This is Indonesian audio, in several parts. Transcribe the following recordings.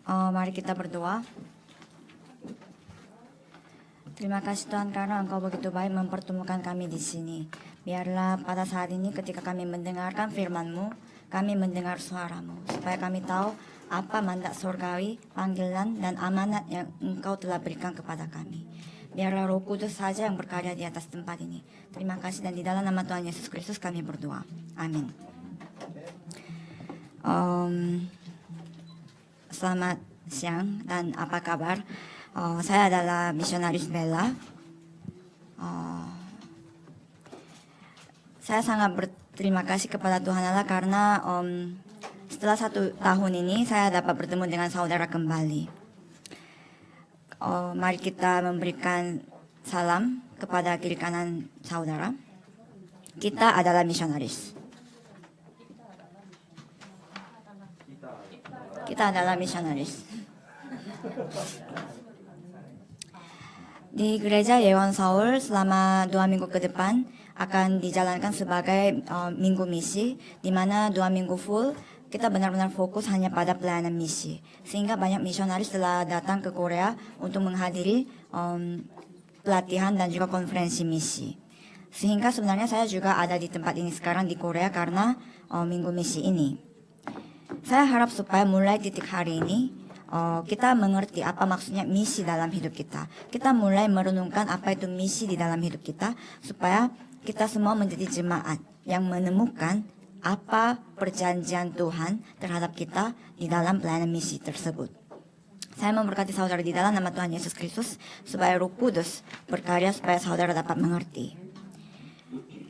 Mari kita berdoa. Terima kasih Tuhan karena Engkau begitu baik mempertemukan kami di sini. Biarlah pada saat ini ketika kami mendengarkan firman-Mu, kami mendengar suara-Mu, supaya kami tahu apa mandat surgawi, panggilan, dan amanat yang Engkau telah berikan kepada kami. Biarlah Roh Kudus saja yang berkarya di atas tempat ini. Terima kasih dan di dalam nama Tuhan Yesus Kristus kami berdoa. Amin. Selamat siang dan apa kabar? Saya adalah misionaris Bella. Saya sangat berterima kasih kepada Tuhan Allah karena setelah 1 tahun ini saya dapat bertemu dengan saudara kembali. Mari kita memberikan salam kepada kiri kanan saudara. Kita adalah misionaris. Kita adalah misionaris. Di Gereja Yeon Seoul selama 2 minggu ke depan akan dijalankan sebagai minggu misi, di mana 2 minggu full kita benar-benar fokus hanya pada pelayanan misi. Sehingga banyak misionaris telah datang ke Korea untuk menghadiri pelatihan dan juga konferensi misi. Sehingga sebenarnya saya juga ada di tempat ini sekarang di Korea karena minggu misi ini. Saya harap supaya mulai titik hari ini kita mengerti apa maksudnya misi dalam hidup kita. Kita mulai merenungkan apa itu misi di dalam hidup kita supaya kita semua menjadi jemaat yang menemukan apa perjanjian Tuhan terhadap kita di dalam pelayanan misi tersebut. Saya memberkati saudara di dalam nama Tuhan Yesus Kristus supaya Roh Kudus berkarya supaya saudara dapat mengerti.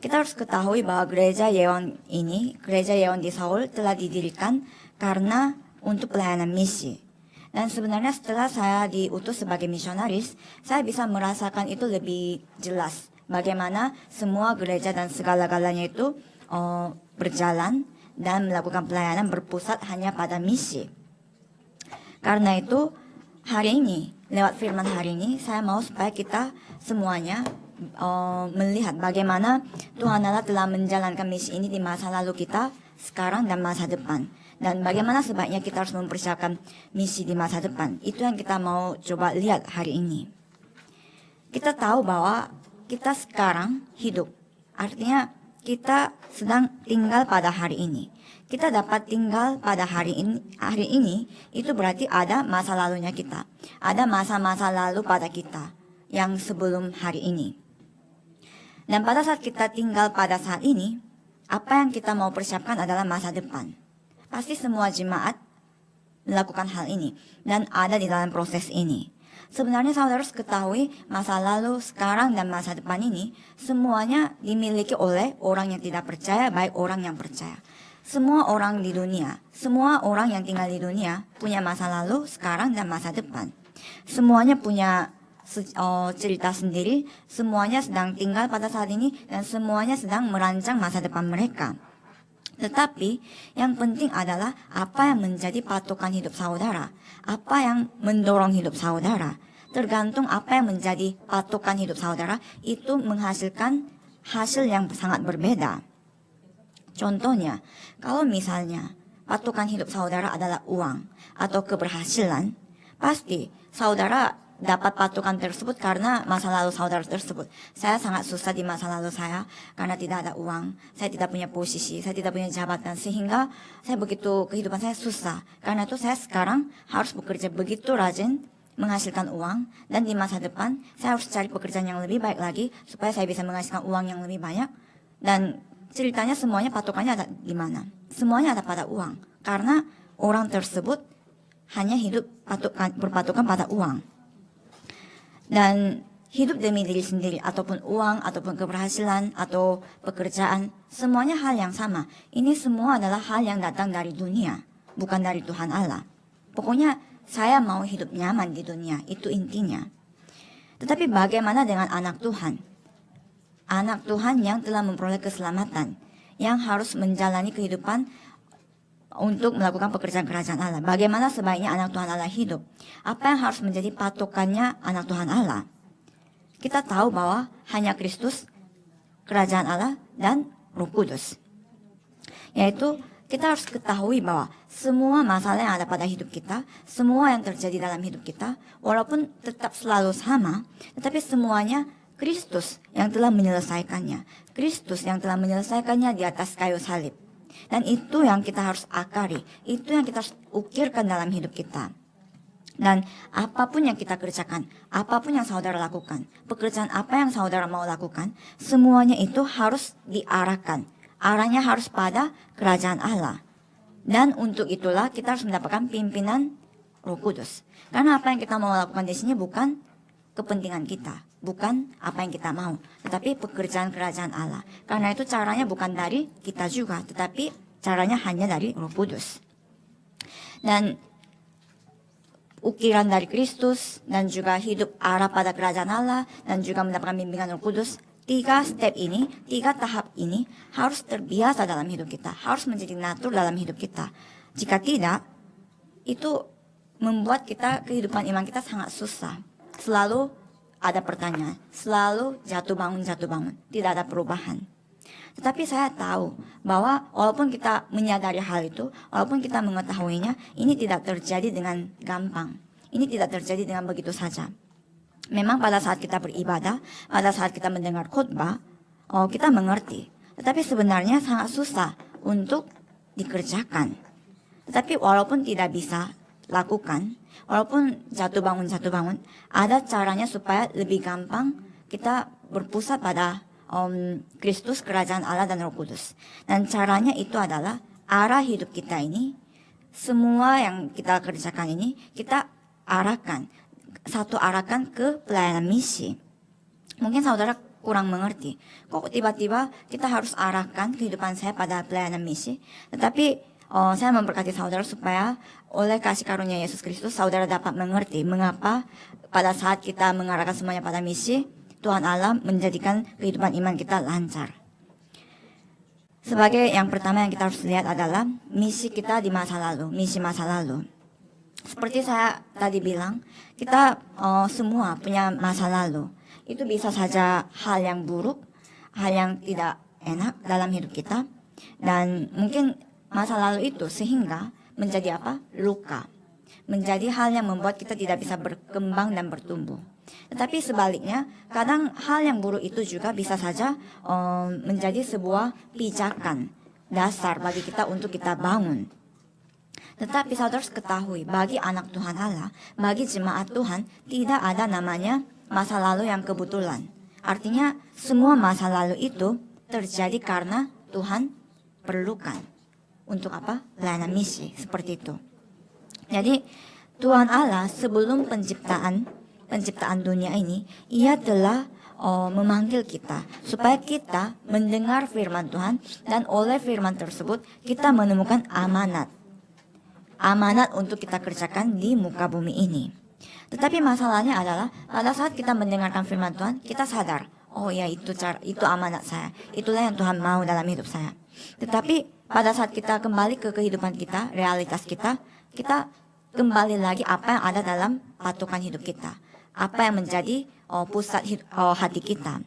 Kita harus ketahui bahwa gereja Yeon ini, gereja Yeon di Seoul telah didirikan karena untuk pelayanan misi. Dan sebenarnya setelah saya diutus sebagai misionaris, saya bisa merasakan itu lebih jelas. Bagaimana semua gereja dan segala-galanya itu berjalan dan melakukan pelayanan berpusat hanya pada misi. Karena itu hari ini, lewat firman hari ini, saya mau supaya kita semuanya melihat bagaimana Tuhan Allah telah menjalankan misi ini di masa lalu kita, sekarang dan masa depan. Dan bagaimana sebaiknya kita harus mempersiapkan misi di masa depan. Itu yang kita mau coba lihat hari ini. Kita tahu bahwa kita sekarang hidup. Artinya kita sedang tinggal pada hari ini. Kita dapat tinggal pada hari ini itu berarti ada masa lalunya kita. Ada masa-masa lalu pada kita yang sebelum hari ini. Dan pada saat kita tinggal pada saat ini, apa yang kita mau persiapkan adalah masa depan. Pasti semua jemaat melakukan hal ini dan ada di dalam proses ini. Sebenarnya saudara harus ketahui masa lalu, sekarang, dan masa depan ini semuanya dimiliki oleh orang yang tidak percaya, baik orang yang percaya. Semua orang di dunia, semua orang yang tinggal di dunia punya masa lalu, sekarang, dan masa depan. Semuanya punya cerita sendiri, semuanya sedang tinggal pada saat ini, dan semuanya sedang merancang masa depan mereka. Tetapi yang penting adalah apa yang menjadi patokan hidup saudara, apa yang mendorong hidup saudara. Tergantung apa yang menjadi patokan hidup saudara, itu menghasilkan hasil yang sangat berbeda. Contohnya, kalau misalnya patokan hidup saudara adalah uang atau keberhasilan, pasti saudara dapat patokan tersebut karena masa lalu saudara tersebut. Saya sangat susah di masa lalu saya karena tidak ada uang, saya tidak punya posisi, saya tidak punya jabatan, sehingga saya begitu kehidupan saya susah. Karena itu saya sekarang harus bekerja begitu rajin menghasilkan uang, dan di masa depan saya harus cari pekerjaan yang lebih baik lagi supaya saya bisa menghasilkan uang yang lebih banyak. Dan ceritanya semuanya patokannya ada di mana? Semuanya ada pada uang, karena orang tersebut hanya hidup berpatokan pada uang. Dan hidup demi diri sendiri, ataupun uang, ataupun keberhasilan, atau pekerjaan, semuanya hal yang sama. Ini semua adalah hal yang datang dari dunia, bukan dari Tuhan Allah. Pokoknya saya mau hidup nyaman di dunia, itu intinya. Tetapi bagaimana dengan anak Tuhan? Anak Tuhan yang telah memperoleh keselamatan, yang harus menjalani kehidupan untuk melakukan pekerjaan kerajaan Allah. Bagaimana sebaiknya anak Tuhan Allah hidup? Apa yang harus menjadi patokannya anak Tuhan Allah? Kita tahu bahwa hanya Kristus, kerajaan Allah, dan Roh Kudus. Yaitu kita harus ketahui bahwa semua masalah yang ada pada hidup kita, semua yang terjadi dalam hidup kita, walaupun tetap selalu sama, tetapi semuanya Kristus yang telah menyelesaikannya. Kristus yang telah menyelesaikannya di atas kayu salib. Dan itu yang kita harus akari, itu yang kita harus ukirkan dalam hidup kita. Dan apapun yang kita kerjakan, apapun yang saudara lakukan, pekerjaan apa yang saudara mau lakukan, semuanya itu harus diarahkan. Arahnya harus pada kerajaan Allah. Dan untuk itulah kita harus mendapatkan pimpinan Roh Kudus. Karena apa yang kita mau lakukan di sini bukan kepentingan kita, bukan apa yang kita mau, tetapi pekerjaan kerajaan Allah. Karena itu caranya bukan dari kita juga, tetapi caranya hanya dari Roh Kudus. Dan ukiran dari Kristus, dan juga hidup arah pada kerajaan Allah, dan juga mendapatkan bimbingan Roh Kudus. 3 step ini, 3 tahap ini harus terbiasa dalam hidup kita, harus menjadi natur dalam hidup kita. Jika tidak, itu membuat kehidupan iman kita sangat susah. Selalu ada pertanyaan, selalu jatuh bangun, tidak ada perubahan. Tetapi saya tahu bahwa walaupun kita menyadari hal itu, walaupun kita mengetahuinya, ini tidak terjadi dengan gampang. Ini tidak terjadi dengan begitu saja. Memang pada saat kita beribadah, pada saat kita mendengar khotbah, kita mengerti. Tetapi sebenarnya sangat susah untuk dikerjakan. Tetapi walaupun tidak bisa lakukan, walaupun jatuh bangun, ada caranya supaya lebih gampang kita berpusat pada Kristus, kerajaan Allah dan Roh Kudus. Dan caranya itu adalah arah hidup kita ini, semua yang kita kerjakan ini, kita arahkan ke pelayanan misi. Mungkin saudara kurang mengerti, kok tiba-tiba kita harus arahkan kehidupan saya pada pelayanan misi. Tetapi saya memberkati saudara supaya oleh kasih karunia Yesus Kristus, saudara dapat mengerti mengapa pada saat kita mengarahkan semuanya pada misi, Tuhan Allah menjadikan kehidupan iman kita lancar. Sebagai yang pertama yang kita harus lihat adalah misi kita di masa lalu, misi masa lalu. Seperti saya tadi bilang, kita semua punya masa lalu. Itu bisa saja hal yang buruk, hal yang tidak enak dalam hidup kita. Dan mungkin masa lalu itu sehingga menjadi apa? Luka. Menjadi hal yang membuat kita tidak bisa berkembang dan bertumbuh. Tetapi sebaliknya, kadang hal yang buruk itu juga bisa saja menjadi sebuah pijakan dasar bagi kita untuk kita bangun. Tetapi saudara harus ketahui, bagi anak Tuhan Allah, bagi jemaat Tuhan, tidak ada namanya masa lalu yang kebetulan. Artinya semua masa lalu itu terjadi karena Tuhan perlukan. Untuk apa? Pelayanan misi, seperti itu. Jadi Tuhan Allah sebelum penciptaan dunia ini, Ia telah memanggil kita supaya kita mendengar firman Tuhan, dan oleh firman tersebut kita menemukan amanat untuk kita kerjakan di muka bumi ini. Tetapi masalahnya adalah pada saat kita mendengarkan firman Tuhan, kita sadar, oh ya itu amanat saya, itulah yang Tuhan mau dalam hidup saya. Tetapi pada saat kita kembali ke kehidupan kita, realitas kita kembali lagi apa yang ada dalam patokan hidup kita, apa yang menjadi pusat hati kita.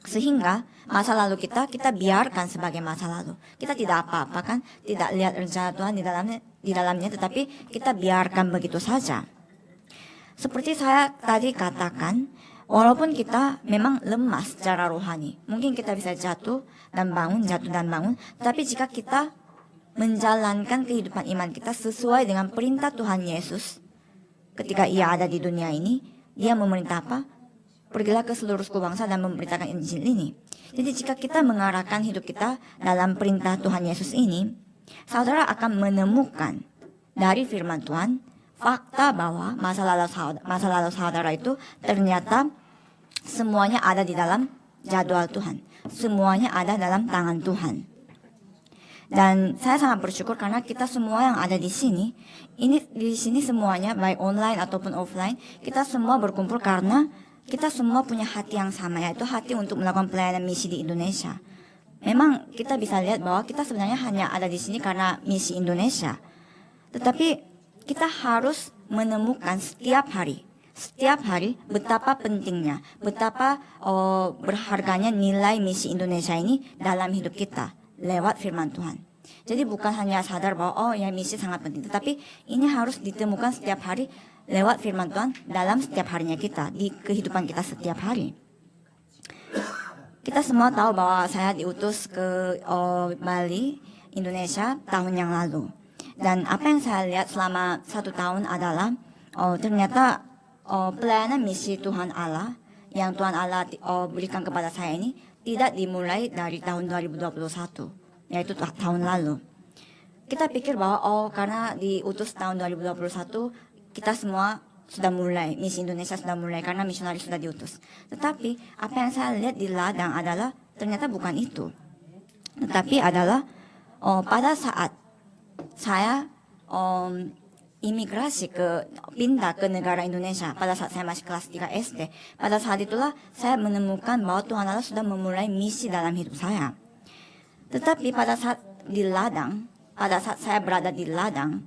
Sehingga masa lalu kita biarkan sebagai masa lalu. Kita tidak apa-apakan, tidak lihat rencana Tuhan di dalamnya, tetapi kita biarkan begitu saja. Seperti saya tadi katakan, walaupun kita memang lemah secara rohani, mungkin kita bisa jatuh dan bangun, tetapi jika kita menjalankan kehidupan iman kita sesuai dengan perintah Tuhan Yesus, ketika Ia ada di dunia ini, Dia memerintah apa? Pergilah ke seluruh suku bangsa dan memberitakan Injil ini. Jadi jika kita mengarahkan hidup kita dalam perintah Tuhan Yesus ini, saudara akan menemukan dari firman Tuhan fakta bahwa masa lalu saudara itu ternyata semuanya ada di dalam jadwal Tuhan. Semuanya ada dalam tangan Tuhan. Dan saya sangat bersyukur karena kita semua yang ada di sini semuanya baik online ataupun offline, kita semua berkumpul karena kita semua punya hati yang sama, yaitu hati untuk melakukan pelayanan misi di Indonesia. Memang kita bisa lihat bahwa kita sebenarnya hanya ada di sini karena misi Indonesia. Tetapi kita harus menemukan setiap hari betapa pentingnya, betapa berharganya nilai misi Indonesia ini dalam hidup kita lewat firman Tuhan. Jadi bukan hanya sadar bahwa oh ya misi sangat penting, tetapi ini harus ditemukan setiap hari lewat firman Tuhan dalam setiap harinya kita, di kehidupan kita setiap hari. Kita semua tahu bahwa saya diutus ke Bali, Indonesia tahun yang lalu. Dan apa yang saya lihat selama 1 tahun adalah ternyata pelayanan misi Tuhan Allah yang Tuhan Allah berikan kepada saya ini tidak dimulai dari tahun 2021, yaitu tahun lalu. Kita pikir bahwa karena diutus tahun 2021 kita semua sudah mulai, misi Indonesia sudah mulai karena misionaris sudah diutus. Tetapi apa yang saya lihat di ladang adalah ternyata bukan itu. Tetapi adalah pada saat saya imigrasi pindah ke negara Indonesia pada saat saya masih kelas 3 SD. Pada saat itulah saya menemukan bahwa Tuhan Allah sudah memulai misi dalam hidup saya. Tetapi pada saat saya berada di ladang,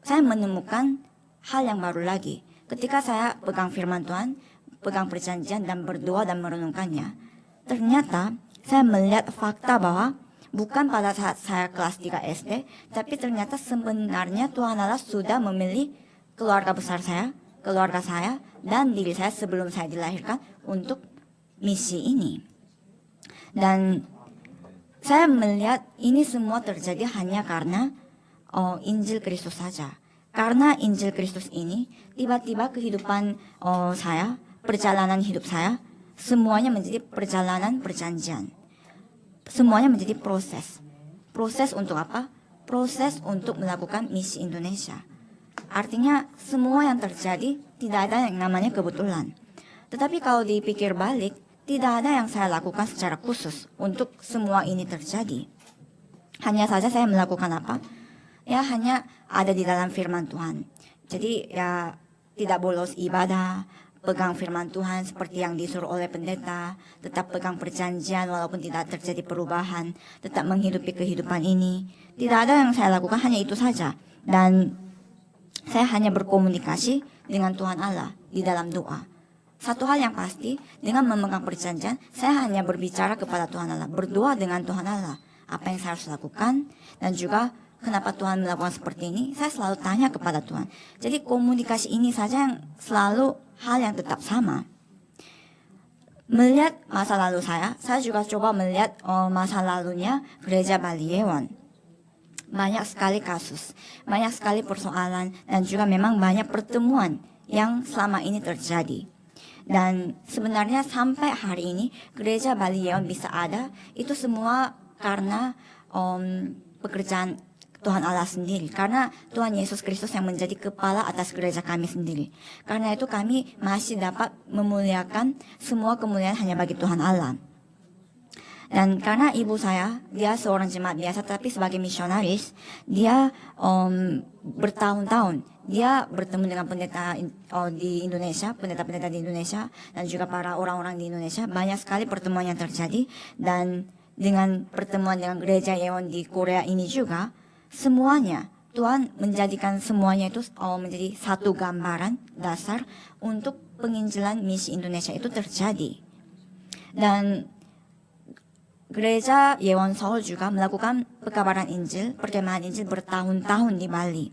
saya menemukan hal yang baru lagi. Ketika saya pegang firman Tuhan, pegang perjanjian dan berdoa dan merenungkannya, ternyata saya melihat fakta bahwa bukan pada saat saya kelas 3 SD, tapi ternyata sebenarnya Tuhan Allah sudah memilih keluarga besar saya, keluarga saya, dan diri saya sebelum saya dilahirkan untuk misi ini. Dan saya melihat ini semua terjadi hanya karena Injil Kristus saja. Karena Injil Kristus ini, tiba-tiba kehidupan saya, perjalanan hidup saya, semuanya menjadi perjalanan perjanjian. Semuanya menjadi proses. Proses untuk apa? Proses untuk melakukan misi Indonesia. Artinya semua yang terjadi tidak ada yang namanya kebetulan. Tetapi kalau dipikir balik, tidak ada yang saya lakukan secara khusus untuk semua ini terjadi. Hanya saja saya melakukan apa? Ya hanya ada di dalam firman Tuhan. Jadi ya tidak bolos ibadah, pegang firman Tuhan seperti yang disuruh oleh pendeta, tetap pegang perjanjian walaupun tidak terjadi perubahan, tetap menghidupi kehidupan ini. Tidak ada yang saya lakukan, hanya itu saja. Dan saya hanya berkomunikasi dengan Tuhan Allah di dalam doa. Satu hal yang pasti, dengan memegang perjanjian, saya hanya berbicara kepada Tuhan Allah, berdoa dengan Tuhan Allah. Apa yang saya harus lakukan, dan juga kenapa Tuhan melakukan seperti ini, saya selalu tanya kepada Tuhan. Jadi komunikasi ini saja yang selalu hal yang tetap sama. Melihat masa lalu saya juga coba melihat masa lalunya gereja Bali Yeon. Banyak sekali kasus, banyak sekali persoalan, dan juga memang banyak pertemuan yang selama ini terjadi. Dan sebenarnya sampai hari ini gereja Bali Yeon bisa ada, itu semua karena pekerjaan Tuhan Allah sendiri, karena Tuhan Yesus Kristus yang menjadi kepala atas gereja kami sendiri. Karena itu kami masih dapat memuliakan semua kemuliaan hanya bagi Tuhan Allah. Dan karena ibu saya, dia seorang jemaat biasa tapi sebagai misionaris, dia bertahun-tahun dia bertemu dengan pendeta di Indonesia, pendeta-pendeta di Indonesia, dan juga para orang-orang di Indonesia. Banyak sekali pertemuan yang terjadi, dan dengan pertemuan dengan gereja Yeon di Korea ini juga, semuanya Tuhan menjadikan semuanya itu menjadi satu gambaran dasar untuk penginjilan misi Indonesia itu terjadi. Dan gereja Yeon Seoul juga melakukan pekabaran Injil, perkemahan Injil bertahun-tahun di Bali.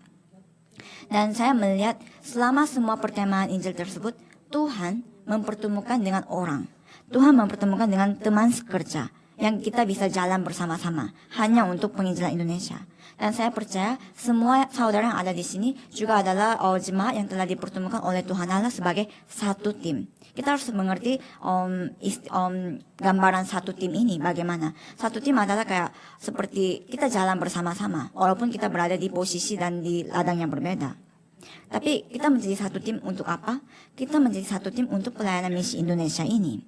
Dan saya melihat selama semua perkemahan Injil tersebut, Tuhan mempertemukan dengan orang. Tuhan mempertemukan dengan teman sekerja yang kita bisa jalan bersama-sama hanya untuk penginjilan Indonesia. Dan saya percaya semua saudara yang ada di sini juga adalah jemaat yang telah dipertemukan oleh Tuhan Allah sebagai satu tim. Kita harus mengerti gambaran satu tim ini bagaimana. Satu tim adalah kayak seperti kita jalan bersama-sama walaupun kita berada di posisi dan di ladang yang berbeda. Tapi kita menjadi satu tim untuk apa? Kita menjadi satu tim untuk pelayanan misi Indonesia ini.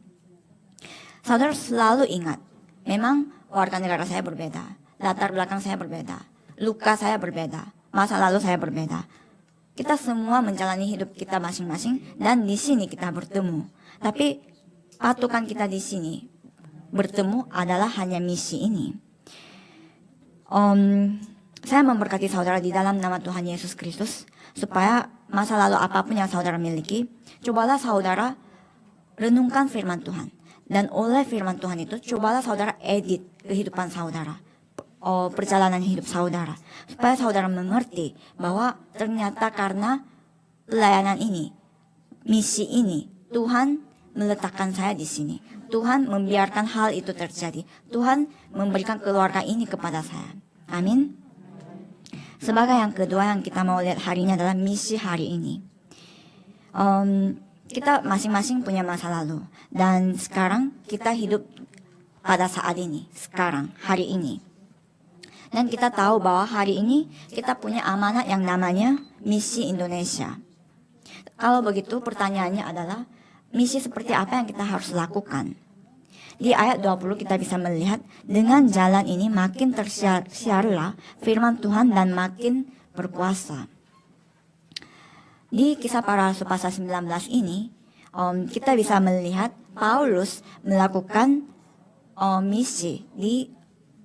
Saudara selalu ingat, memang warga negara saya berbeda, latar belakang saya berbeda, luka saya berbeda, masa lalu saya berbeda. Kita semua menjalani hidup kita masing-masing dan di sini kita bertemu. Tapi patokan kita di sini bertemu adalah hanya misi ini. Saya memberkati saudara di dalam nama Tuhan Yesus Kristus supaya masa lalu apapun yang saudara miliki, cobalah saudara renungkan firman Tuhan. Dan oleh firman Tuhan itu, cobalah saudara edit kehidupan saudara. perjalanan hidup saudara. Supaya saudara mengerti bahwa ternyata karena pelayanan ini, misi ini, Tuhan meletakkan saya di sini. Tuhan membiarkan hal itu terjadi. Tuhan memberikan keluarga ini kepada saya. Amin. Sebagai yang kedua yang kita mau lihat hari ini adalah misi hari ini. Kita masing-masing punya masa lalu. Dan sekarang kita hidup pada saat ini. Sekarang, hari ini. Dan kita tahu bahwa hari ini kita punya amanat yang namanya misi Indonesia. Kalau begitu pertanyaannya adalah, misi seperti apa yang kita harus lakukan? Di ayat 20 kita bisa melihat, dengan jalan ini makin tersiarlah firman Tuhan dan makin berkuasa. Di Kisah Para Rasul pasal 19 ini, kita bisa melihat Paulus melakukan misi di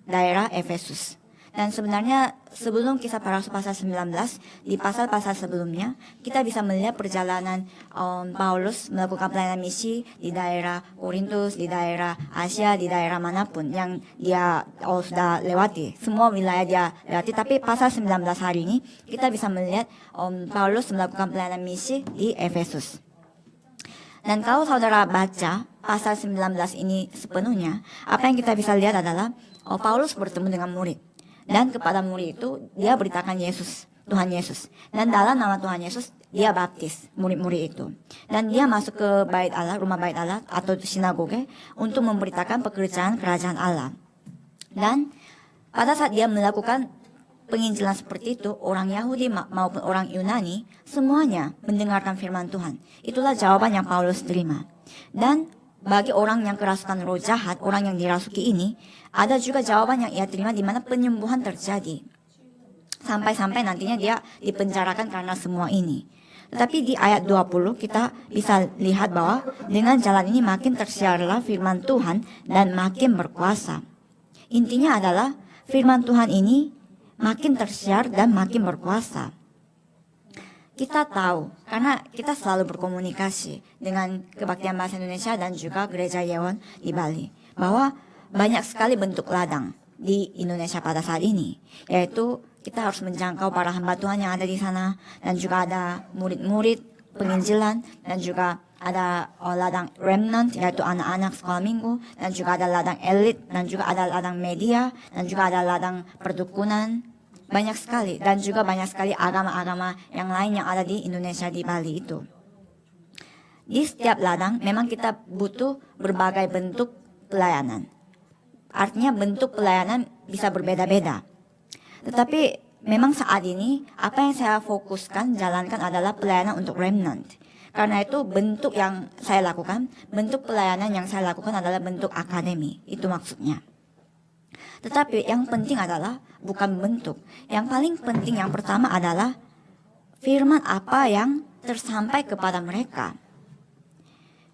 daerah Efesus. Dan sebenarnya sebelum Kisah Para Rasul pasal 19, di pasal-pasal sebelumnya, kita bisa melihat perjalanan Paulus melakukan pelayanan misi di daerah Korintus, di daerah Asia, di daerah manapun yang dia sudah lewati. Semua wilayah dia lewati, tapi pasal 19 hari ini, kita bisa melihat Paulus melakukan pelayanan misi di Efesus. Dan kalau saudara baca pasal 19 ini sepenuhnya, apa yang kita bisa lihat adalah Paulus bertemu dengan murid. Dan kepada murid itu dia beritakan Yesus, Tuhan Yesus. Dan dalam nama Tuhan Yesus dia baptis murid-murid itu. Dan dia masuk ke bait Allah, rumah bait Allah atau sinagoge untuk memberitakan pekerjaan kerajaan Allah. Dan pada saat dia melakukan penginjilan seperti itu, orang Yahudi maupun orang Yunani semuanya mendengarkan firman Tuhan. Itulah jawaban yang Paulus terima. Dan bagi orang yang kerasukan roh jahat, orang yang dirasuki ini, ada juga jawaban yang ia terima di mana penyembuhan terjadi. Sampai-sampai nantinya dia dipenjarakan karena semua ini. Tetapi di ayat 20 kita bisa lihat bahwa dengan jalan ini makin tersiarlah firman Tuhan dan makin berkuasa. Intinya adalah firman Tuhan ini makin tersiar dan makin berkuasa. Kita tahu, karena kita selalu berkomunikasi dengan Kebaktian Bahasa Indonesia dan juga Gereja Yewon di Bali, bahwa banyak sekali bentuk ladang di Indonesia pada saat ini. Yaitu kita harus menjangkau para hamba Tuhan yang ada di sana, dan juga ada murid-murid penginjilan, dan juga ada ladang remnant, yaitu anak-anak sekolah minggu, dan juga ada ladang elit, dan juga ada ladang media, dan juga ada ladang perdukunan. Banyak sekali, dan juga banyak sekali agama-agama yang lain yang ada di Indonesia, di Bali itu. Di setiap ladang memang kita butuh berbagai bentuk pelayanan. Artinya bentuk pelayanan bisa berbeda-beda. Tetapi memang saat ini apa yang saya fokuskan jalankan adalah pelayanan untuk remnant. Karena itu bentuk yang saya lakukan, bentuk pelayanan yang saya lakukan adalah bentuk akademi. Itu maksudnya. Tetapi yang penting adalah bukan bentuk. Yang paling penting yang pertama adalah firman apa yang tersampai kepada mereka.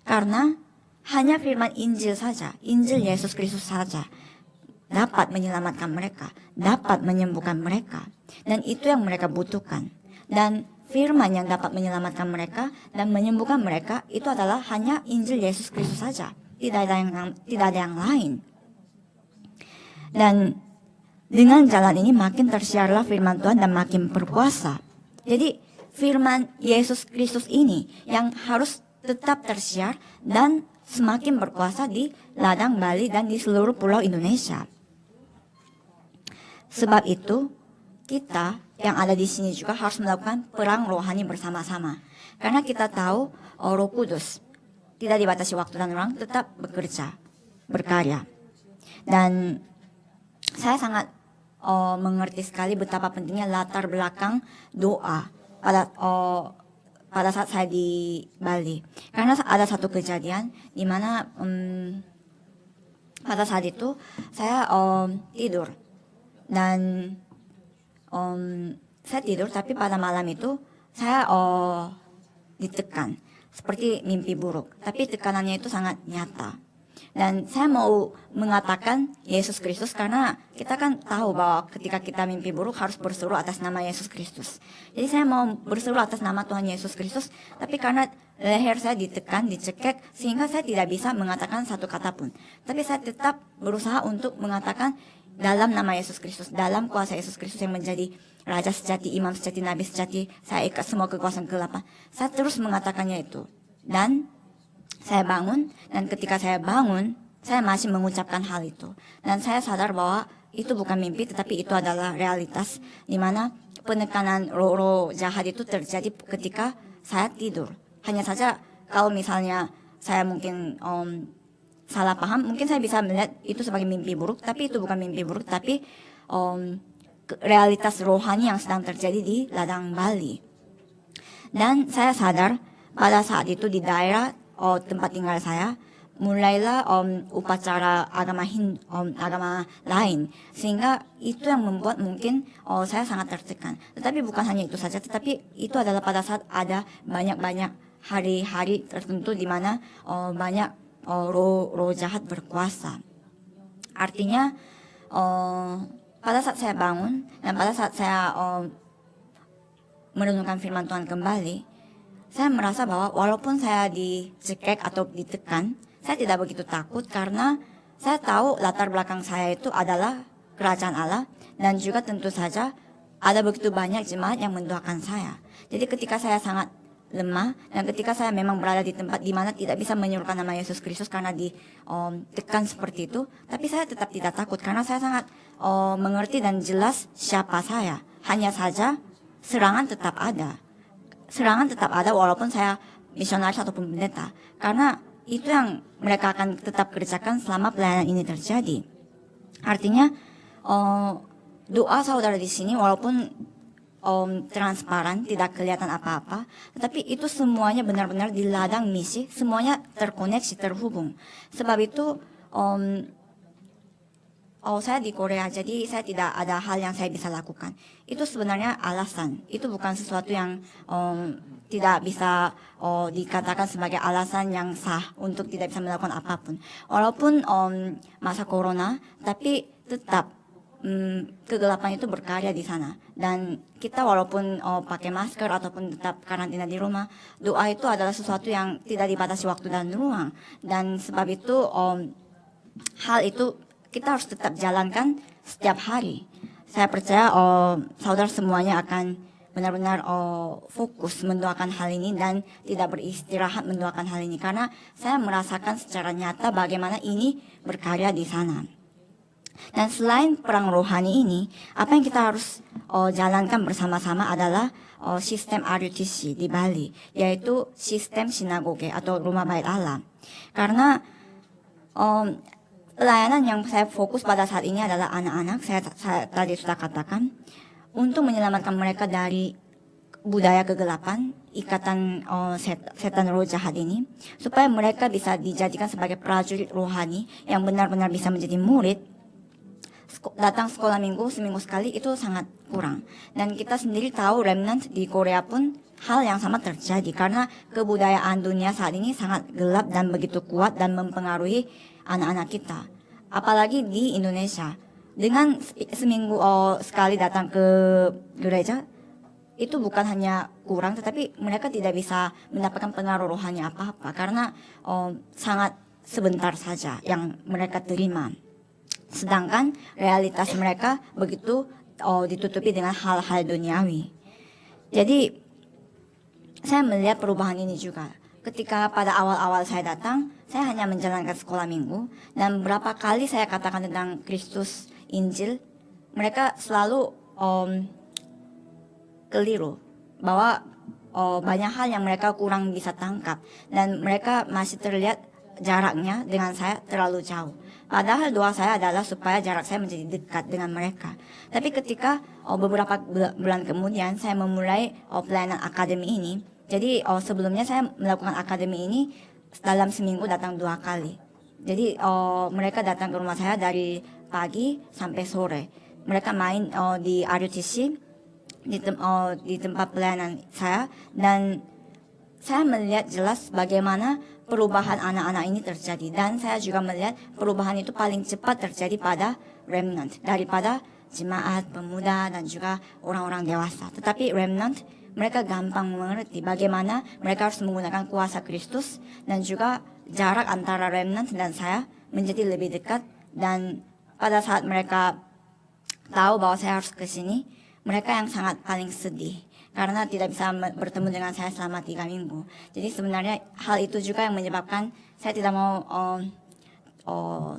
Karena hanya firman Injil saja, Injil Yesus Kristus saja dapat menyelamatkan mereka, dapat menyembuhkan mereka. Dan itu yang mereka butuhkan. Dan firman yang dapat menyelamatkan mereka dan menyembuhkan mereka itu adalah hanya Injil Yesus Kristus saja. Tidak ada yang lain. Dan dengan jalan ini makin tersiarlah firman Tuhan dan makin berkuasa. Jadi firman Yesus Kristus ini yang harus tetap tersiar dan semakin berkuasa di ladang Bali dan di seluruh pulau Indonesia. Sebab itu kita yang ada di sini juga harus melakukan perang rohani bersama-sama. Karena kita tahu Roh Kudus tidak dibatasi waktu dan ruang, tetap bekerja, berkarya. Dan saya sangat mengerti sekali betapa pentingnya latar belakang doa pada saat saya di Bali. Karena ada satu kejadian di mana pada saat itu saya tidur. Dan saya tidur, tapi pada malam itu saya ditekan seperti mimpi buruk. Tapi tekanannya itu sangat nyata. Dan saya mau mengatakan Yesus Kristus karena kita kan tahu bahwa ketika kita mimpi buruk harus berseru atas nama Yesus Kristus. Jadi saya mau berseru atas nama Tuhan Yesus Kristus, tapi karena leher saya ditekan, dicekek, sehingga saya tidak bisa mengatakan satu kata pun. Tapi saya tetap berusaha untuk mengatakan dalam nama Yesus Kristus, dalam kuasa Yesus Kristus yang menjadi Raja sejati, Imam sejati, Nabi sejati, saya ikat semua kekuasaan kegelapan. Saya terus mengatakannya itu. Dan saya bangun, dan ketika saya bangun, saya masih mengucapkan hal itu. Dan saya sadar bahwa itu bukan mimpi, tetapi itu adalah realitas, di mana penekanan roh-roh jahat itu terjadi ketika saya tidur. Hanya saja kalau misalnya saya mungkin salah paham, mungkin saya bisa melihat itu sebagai mimpi buruk, tapi itu bukan mimpi buruk, tapi realitas rohani yang sedang terjadi di ladang Bali. Dan saya sadar pada saat itu di daerah tempat tinggal saya mulailah upacara agama lain, sehingga itu yang membuat mungkin saya sangat tertekan. Tetapi bukan hanya itu saja, tetapi itu adalah pada saat ada banyak hari-hari tertentu di mana banyak roh jahat berkuasa. Artinya pada saat saya bangun dan pada saat saya merenungkan firman Tuhan kembali, saya merasa bahwa walaupun saya dicekek atau ditekan, saya tidak begitu takut karena saya tahu latar belakang saya itu adalah kerajaan Allah, dan juga tentu saja ada begitu banyak jemaat yang mendoakan saya. Jadi ketika saya sangat lemah dan ketika saya memang berada di tempat di mana tidak bisa menyerukan nama Yesus Kristus karena ditekan seperti itu, tapi saya tetap tidak takut karena saya sangat mengerti dan jelas siapa saya. Hanya saja serangan tetap ada. Serangan tetap ada walaupun saya misionaris ataupun pendeta, karena itu yang mereka akan tetap kerjakan selama pelayanan ini terjadi. Artinya doa saudara di sini walaupun transparan, tidak kelihatan apa-apa, tetapi itu semuanya benar-benar di ladang misi, semuanya terkoneksi, terhubung. Sebab itu saya di Korea, jadi saya tidak ada hal yang saya bisa lakukan. Itu sebenarnya alasan, itu bukan sesuatu yang tidak bisa dikatakan sebagai alasan yang sah untuk tidak bisa melakukan apapun. Walaupun masa corona, tapi tetap kegelapan itu berkarya di sana, dan kita walaupun pakai masker ataupun tetap karantina di rumah, doa itu adalah sesuatu yang tidak dibatasi waktu dan ruang, dan sebab itu hal itu kita harus tetap jalankan setiap hari. Saya percaya saudara semuanya akan benar-benar fokus mendoakan hal ini dan tidak beristirahat mendoakan hal ini, karena saya merasakan secara nyata bagaimana ini berkarya di sana. Dan selain perang rohani ini, apa yang kita harus jalankan bersama-sama adalah sistem RUTC di Bali, yaitu sistem sinagoge atau rumah bait Allah. Karena pelayanan yang saya fokus pada saat ini adalah anak-anak, saya tadi sudah katakan, untuk menyelamatkan mereka dari budaya kegelapan, ikatan setan roh jahat ini, supaya mereka bisa dijadikan sebagai prajurit rohani yang benar-benar bisa menjadi murid. Datang sekolah minggu seminggu sekali itu sangat kurang, dan kita sendiri tahu remnant di Korea pun hal yang sama terjadi, karena kebudayaan dunia saat ini sangat gelap dan begitu kuat dan mempengaruhi anak-anak kita, apalagi di Indonesia. Dengan seminggu sekali datang ke gereja, itu bukan hanya kurang, tetapi mereka tidak bisa mendapatkan pengaruh rohani apa-apa, karena sangat sebentar saja yang mereka terima. Sedangkan realitas mereka begitu ditutupi dengan hal-hal duniawi. Jadi saya melihat perubahan ini juga. Ketika pada awal-awal saya datang, saya hanya menjalankan sekolah minggu, dan berapa kali saya katakan tentang Kristus, Injil, mereka selalu keliru bahwa banyak hal yang mereka kurang bisa tangkap, dan mereka masih terlihat jaraknya dengan saya terlalu jauh. Padahal doa saya adalah supaya jarak saya menjadi dekat dengan mereka. Tapi ketika beberapa bulan kemudian saya memulai pelayanan akademi ini. Jadi sebelumnya saya melakukan akademi ini dalam seminggu datang 2 kali. Jadi mereka datang ke rumah saya dari pagi sampai sore. Mereka main di RUTC di tempat pelayanan saya, dan saya melihat jelas bagaimana perubahan anak-anak ini terjadi, dan saya juga melihat perubahan itu paling cepat terjadi pada remnant daripada jemaat pemuda dan juga orang-orang dewasa. Tetapi remnant mereka gampang mengerti bagaimana mereka harus menggunakan kuasa Kristus, dan juga jarak antara remnant dan saya menjadi lebih dekat, dan pada saat mereka tahu bahwa saya harus ke sini, mereka yang sangat paling sedih karena tidak bisa bertemu dengan saya selama 3 minggu. Jadi sebenarnya hal itu juga yang menyebabkan saya tidak mau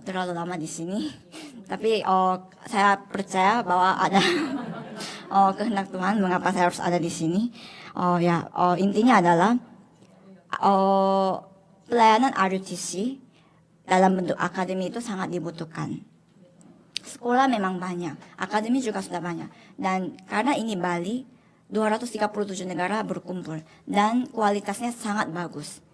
terlalu lama di sini. Tapi saya percaya bahwa ada kehendak Tuhan mengapa saya harus ada di sini. Intinya adalah pelayanan RUTC dalam bentuk akademi itu sangat dibutuhkan. Sekolah memang banyak, akademi juga sudah banyak. Dan karena ini Bali, 237 negara berkumpul dan kualitasnya sangat bagus.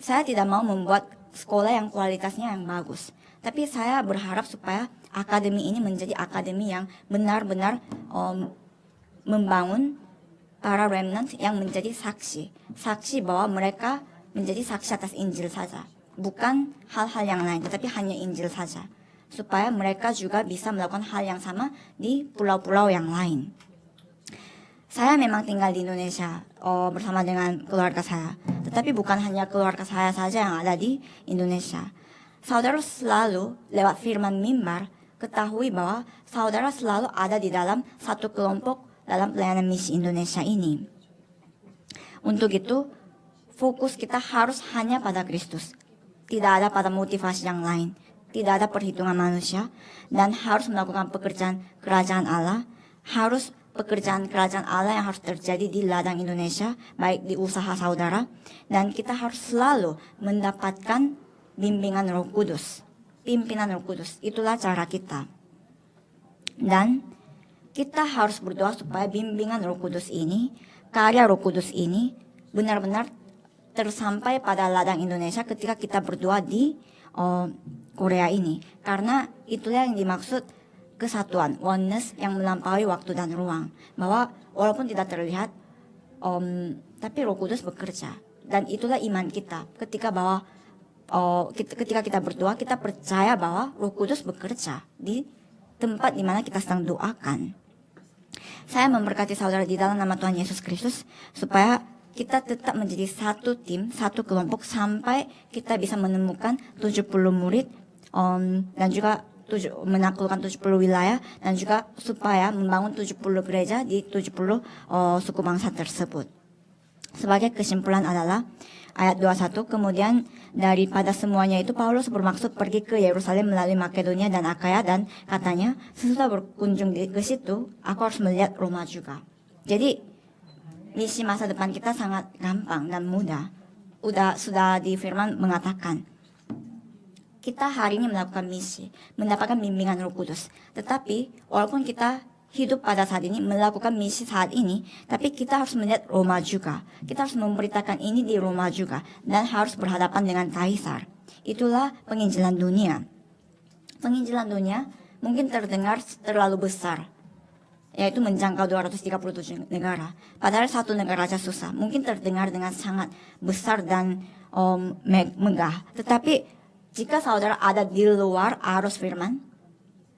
Saya tidak mau membuat sekolah yang kualitasnya yang bagus, tapi saya berharap supaya akademi ini menjadi akademi yang benar-benar membangun para remnant yang menjadi saksi bahwa mereka menjadi saksi atas Injil saja, bukan hal-hal yang lain, tetapi hanya Injil saja, supaya mereka juga bisa melakukan hal yang sama di pulau-pulau yang lain. Saya memang tinggal di Indonesia bersama dengan keluarga saya, tetapi bukan hanya keluarga saya saja yang ada di Indonesia. Saudara selalu lewat firman mimbar ketahui bahwa saudara selalu ada di dalam satu kelompok dalam pelayanan misi Indonesia ini. Untuk itu, fokus kita harus hanya pada Kristus. Tidak ada pada motivasi yang lain. Tidak ada perhitungan manusia. Dan harus melakukan pekerjaan kerajaan Allah. Harus pekerjaan kerajaan Allah yang harus terjadi di ladang Indonesia, baik di usaha saudara. Dan kita harus selalu mendapatkan bimbingan Roh Kudus. Pimpinan Roh Kudus. Itulah cara kita. Dan kita harus berdoa supaya bimbingan Roh Kudus ini, karya Roh Kudus ini benar-benar tersampai pada ladang Indonesia ketika kita berdoa di Korea ini. Karena itulah yang dimaksud kesatuan, oneness yang melampaui waktu dan ruang. Bahwa walaupun tidak terlihat, tapi Roh Kudus bekerja. Dan itulah iman kita ketika kita berdoa, kita percaya bahwa Roh Kudus bekerja di tempat di mana kita sedang doakan. Saya memberkati saudara di dalam nama Tuhan Yesus Kristus supaya kita tetap menjadi satu tim, satu kelompok sampai kita bisa menemukan 70 murid dan juga menaklukkan 70 wilayah dan juga supaya membangun 70 gereja di 70 suku bangsa tersebut. Sebagai kesimpulan adalah ayat 21, kemudian daripada semuanya itu Paulus bermaksud pergi ke Yerusalem melalui Makedonia dan Akaya, dan katanya sesudah berkunjung ke situ aku harus melihat Roma juga. Jadi misi masa depan kita sangat gampang dan mudah. Sudah di firman mengatakan kita hari ini melakukan misi, mendapatkan bimbingan Roh Kudus. Tetapi walaupun kita hidup pada saat ini, melakukan misi saat ini, tapi kita harus melihat Roma juga. Kita harus memberitakan ini di Roma juga, dan harus berhadapan dengan Kaisar. Itulah penginjilan dunia. Penginjilan dunia mungkin terdengar terlalu besar, yaitu menjangkau 237 negara. Padahal satu negara saja susah. Mungkin terdengar dengan sangat besar dan megah. Tetapi jika saudara ada di luar arus firman,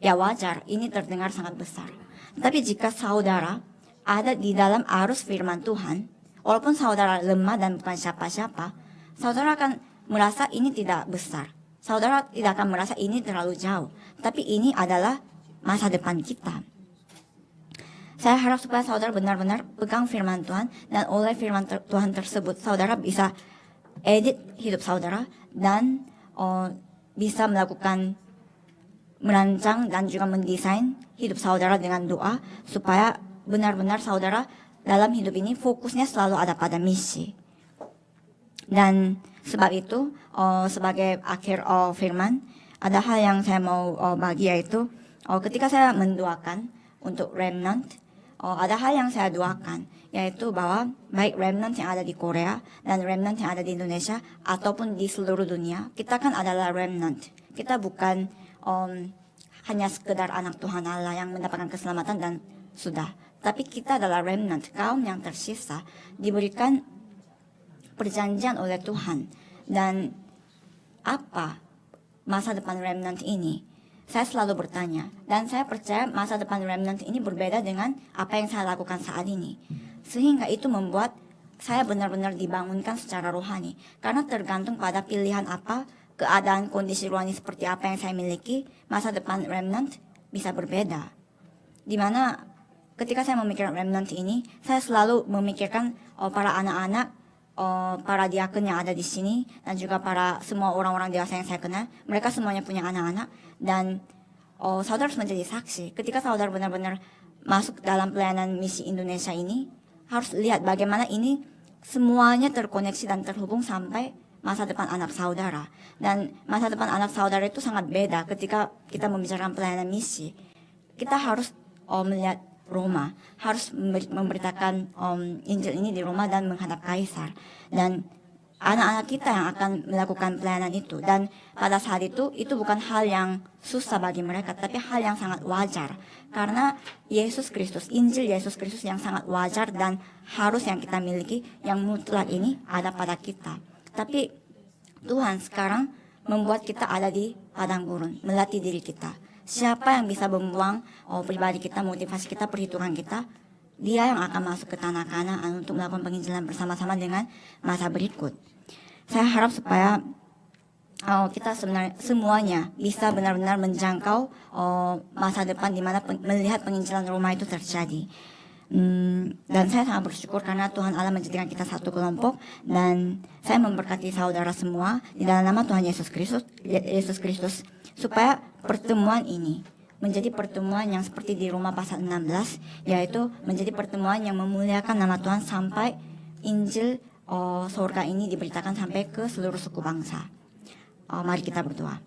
ya wajar, ini terdengar sangat besar. Tapi jika saudara ada di dalam arus firman Tuhan, walaupun saudara lemah dan bukan siapa-siapa, saudara akan merasa ini tidak besar. Saudara tidak akan merasa ini terlalu jauh. Tapi ini adalah masa depan kita. Saya harap supaya saudara benar-benar pegang firman Tuhan, dan oleh firman Tuhan tersebut saudara bisa edit hidup saudara dan bisa merancang dan juga mendesain hidup saudara dengan doa supaya benar-benar saudara dalam hidup ini fokusnya selalu ada pada misi. Dan sebab itu sebagai akhir firman, ada hal yang saya mau bagi, yaitu ketika saya mendoakan untuk remnant, ada hal yang saya doakan, yaitu bahwa baik remnant yang ada di Korea dan remnant yang ada di Indonesia ataupun di seluruh dunia, kita kan adalah remnant. Kita bukan hanya sekedar anak Tuhan Allah yang mendapatkan keselamatan dan sudah. Tapi kita adalah remnant, kaum yang tersisa, diberikan perjanjian oleh Tuhan. Dan apa masa depan remnant ini? Saya selalu bertanya, dan saya percaya masa depan remnant ini berbeda dengan apa yang saya lakukan saat ini. Sehingga itu membuat saya benar-benar dibangunkan secara rohani. Karena tergantung pada pilihan apa, keadaan kondisi rohani seperti apa yang saya miliki, masa depan remnant bisa berbeda. Dimana ketika saya memikirkan remnant ini, saya selalu memikirkan para anak-anak, para diakon yang ada di sini, dan juga para semua orang-orang dewasa yang saya kenal. Mereka semuanya punya anak-anak, dan saudara harus menjadi saksi. Ketika saudara benar-benar masuk dalam pelayanan misi Indonesia ini, harus lihat bagaimana ini semuanya terkoneksi dan terhubung sampai masa depan anak saudara. Dan masa depan anak saudara itu sangat beda ketika kita membicarakan pelayanan misi. Kita harus melihat Roma, harus memberitakan Injil ini di Roma dan menghadap Kaisar. Dan anak-anak kita yang akan melakukan pelayanan itu. Dan pada saat itu bukan hal yang susah bagi mereka, tapi hal yang sangat wajar. Karena Yesus Kristus, Injil Yesus Kristus yang sangat wajar dan harus yang kita miliki, yang mutlak ini ada pada kita. Tapi Tuhan sekarang membuat kita ada di padang gurun, melatih diri kita. Siapa yang bisa membuang pribadi kita, motivasi kita, perhitungan kita, dia yang akan masuk ke tanah Kanaan untuk melakukan penginjilan bersama-sama dengan masa berikut. Saya harap supaya kita semuanya bisa benar-benar menjangkau masa depan di mana melihat penginjilan Roma itu terjadi. Dan saya sangat bersyukur karena Tuhan Allah menjadikan kita satu kelompok, dan saya memberkati saudara semua di dalam nama Tuhan Yesus Kristus supaya pertemuan ini menjadi pertemuan yang seperti di Roma pasal 16, yaitu menjadi pertemuan yang memuliakan nama Tuhan sampai Injil surga ini diberitakan sampai ke seluruh suku bangsa. Mari kita berdoa.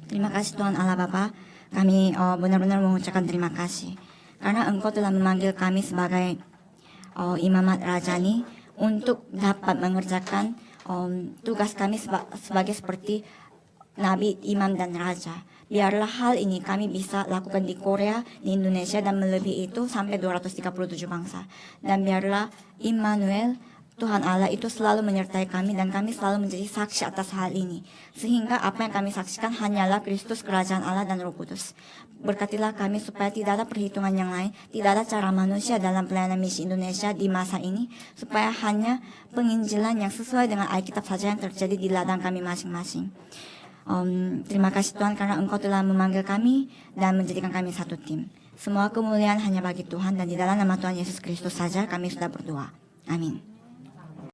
Terima kasih Tuhan Allah Bapa, kami benar-benar mengucapkan terima kasih karena Engkau telah memanggil kami sebagai imamat rajani untuk dapat mengerjakan tugas kami sebagai seperti nabi, imam, dan raja. Biarlah hal ini kami bisa lakukan di Korea, di Indonesia, dan melebihi itu sampai 237 bangsa. Dan biarlah Immanuel, Tuhan Allah itu selalu menyertai kami, dan kami selalu menjadi saksi atas hal ini. Sehingga apa yang kami saksikan hanyalah Kristus, Kerajaan Allah, dan Roh Kudus. Berkatilah kami supaya tidak ada perhitungan yang lain, tidak ada cara manusia dalam pelayanan misi Indonesia di masa ini, supaya hanya penginjilan yang sesuai dengan Alkitab saja yang terjadi di ladang kami masing-masing. Terima kasih Tuhan karena Engkau telah memanggil kami dan menjadikan kami satu tim. Semua kemuliaan hanya bagi Tuhan, dan di dalam nama Tuhan Yesus Kristus saja kami sudah berdoa. Amin.